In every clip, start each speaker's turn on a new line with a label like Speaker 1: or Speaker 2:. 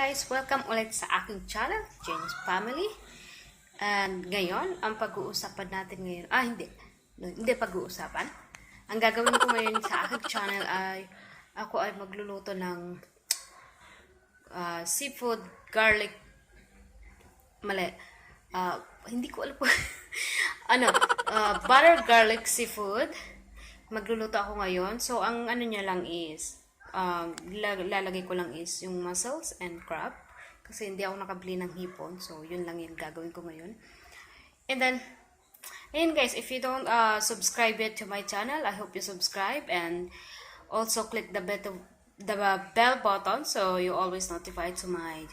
Speaker 1: guys! Welcome ulit sa aking channel, Jane's Family. And ngayon, ang pag-uusapan natin ngayon, hindi pag-uusapan. Ang gagawin ko ngayon sa aking channel ay, ako ay magluluto ng seafood, garlic, hindi ko alam po, butter garlic seafood. Magluluto ako ngayon. So, ang niya lang is, lalagay ko lang is yung mussels and crab kasi hindi ako nakabili ng hipon, so yun lang yung gagawin ko ngayon. And then ayun guys, if you don't subscribe yet to my channel, I hope you subscribe and also click the bell button so you always notified to my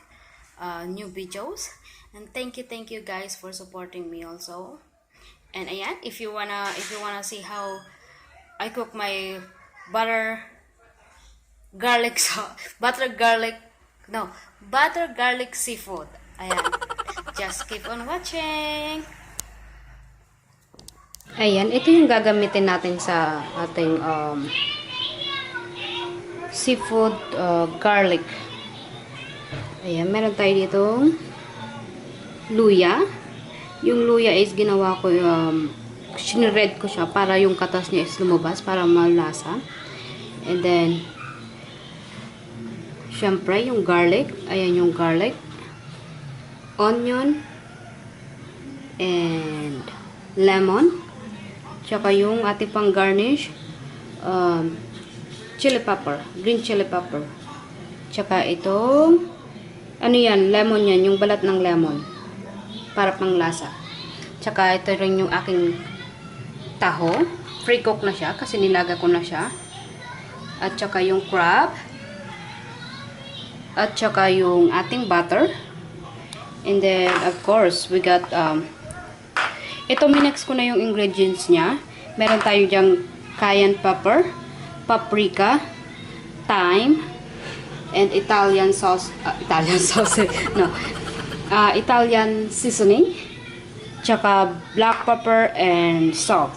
Speaker 1: new videos. And thank you guys for supporting me also. And ayan, if you wanna see how I cook my butter garlic seafood. Ayan. Just keep on watching. Ayan, ito yung gagamitin natin sa ating seafood garlic. Ayan, meron tayo ditong luya. Yung luya is ginawa ko, shinred ko siya para yung katas niya is lumabas, para malasa. And then syempre, yung garlic. Ayan yung garlic. Onion. And lemon. Tsaka yung ating pang garnish. Chili pepper. Green chili pepper. Tsaka itong lemon yan. Yung balat ng lemon. Para pang lasa. Tsaka ito rin yung aking taho. Free cook na siya kasi nilaga ko na siya. At tsaka yung crab. At saka yung ating butter. And then, of course, we got, ito minix ko na yung ingredients niya. Meron tayo dyang cayenne pepper, paprika, thyme, and Italian Italian seasoning, tsaka black pepper and salt.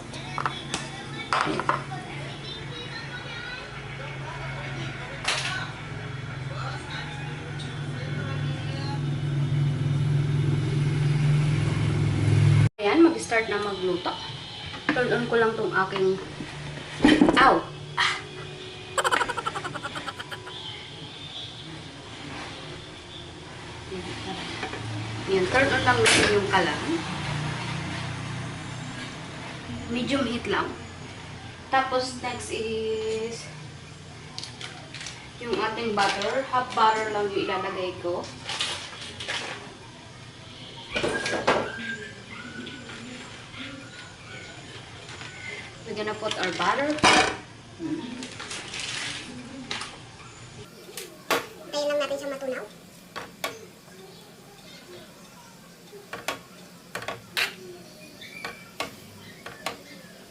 Speaker 1: Ayan, mag-start na magluto. Turn on ko lang tong aking Ayan, turn on lang natin yung kalan. Medium heat lang. Tapos, next is yung ating butter. Half butter lang yung ilalagay ko. We're gonna put our butter.
Speaker 2: Tayo lang natin siya matunaw.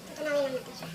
Speaker 2: Tutunawin lang natin siya.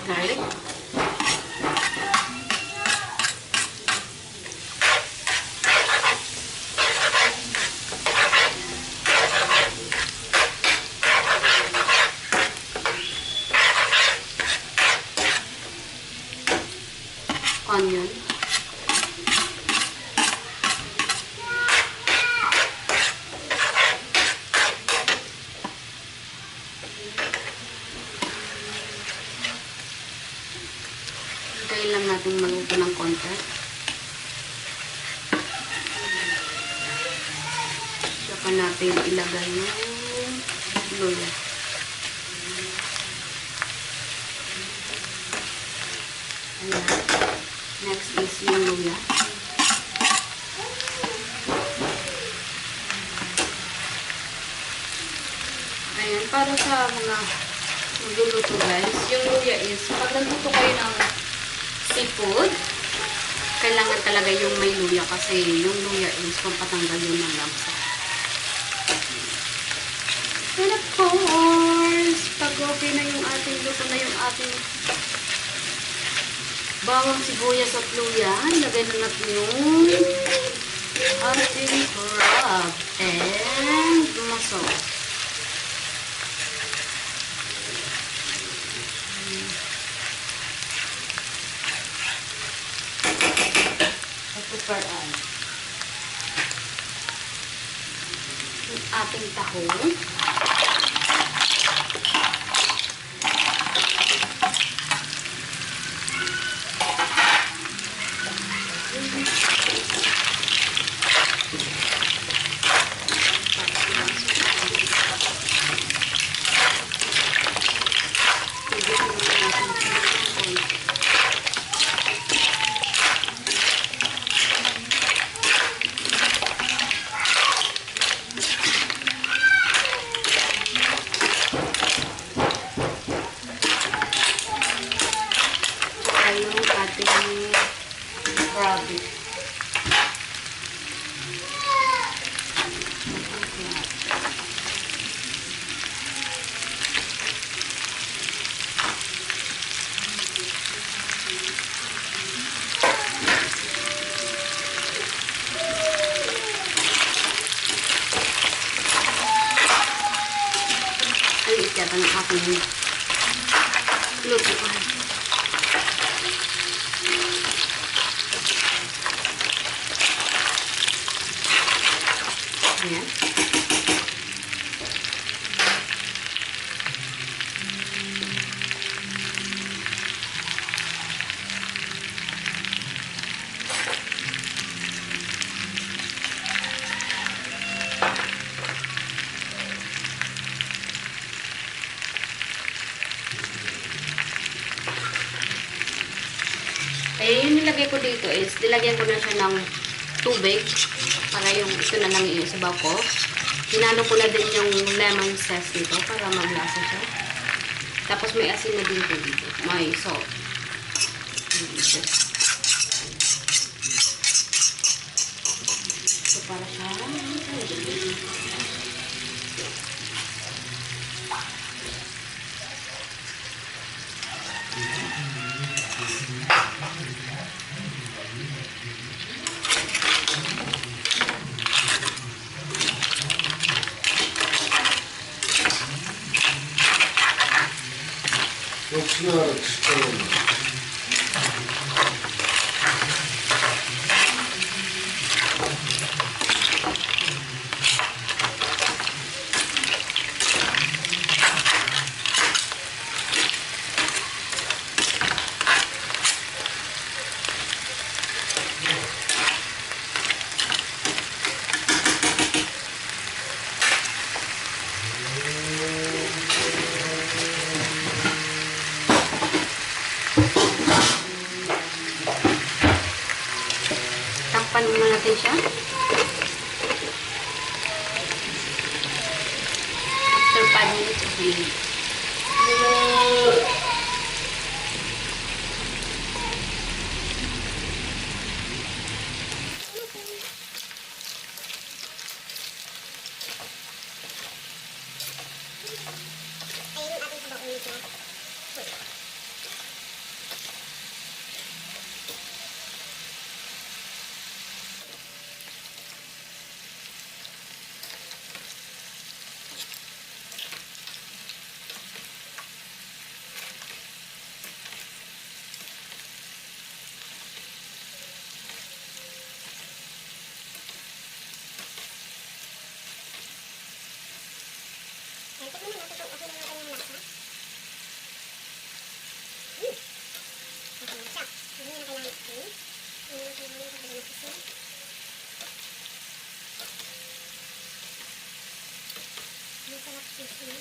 Speaker 1: Garlic. Onion. Hintayin lang natin maluto ng konti. Saka natin ilagay yung luya. Ayan. Next is yung luya. Ayan, para sa mga magluluto guys, yung luya is, pag nagluto kayo ng seafood, kailangan talaga yung may luya kasi yung luya is pampatanggal yun ng lamsa. And of course, pag okay na yung ating luto na yung ating bawang sibuyas at luya, lagay na natin yung ating crab and mussel. Pagkuparaan yung ating tahong. Yung ating grabe. Ay, ityata ng ating lutuan. Ayan. Eh, yung nilagay ko dito is, nilagyan ko na siya ng tubig para yung ito na lang yung sabaw ko. Hinalo ko na din yung lemon zest dito para maglasa siya. Tapos may asin na din ko dito. May salt. So, para siya.
Speaker 3: It's not experiment.
Speaker 1: Takpan muna natin siya. After 5 minutes, okay.
Speaker 2: Ayun yung ating sabaw ulit na. Tignan natin kung okay na yung kanyang lasa. Okay na siya. Hindi na kailangan asin. Hindi na kailangan sabihin ng asin. Ang sarap sisi.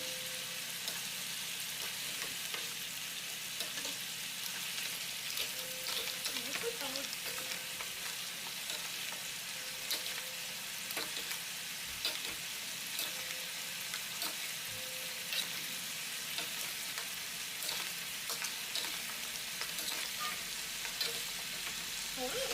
Speaker 2: Ayan.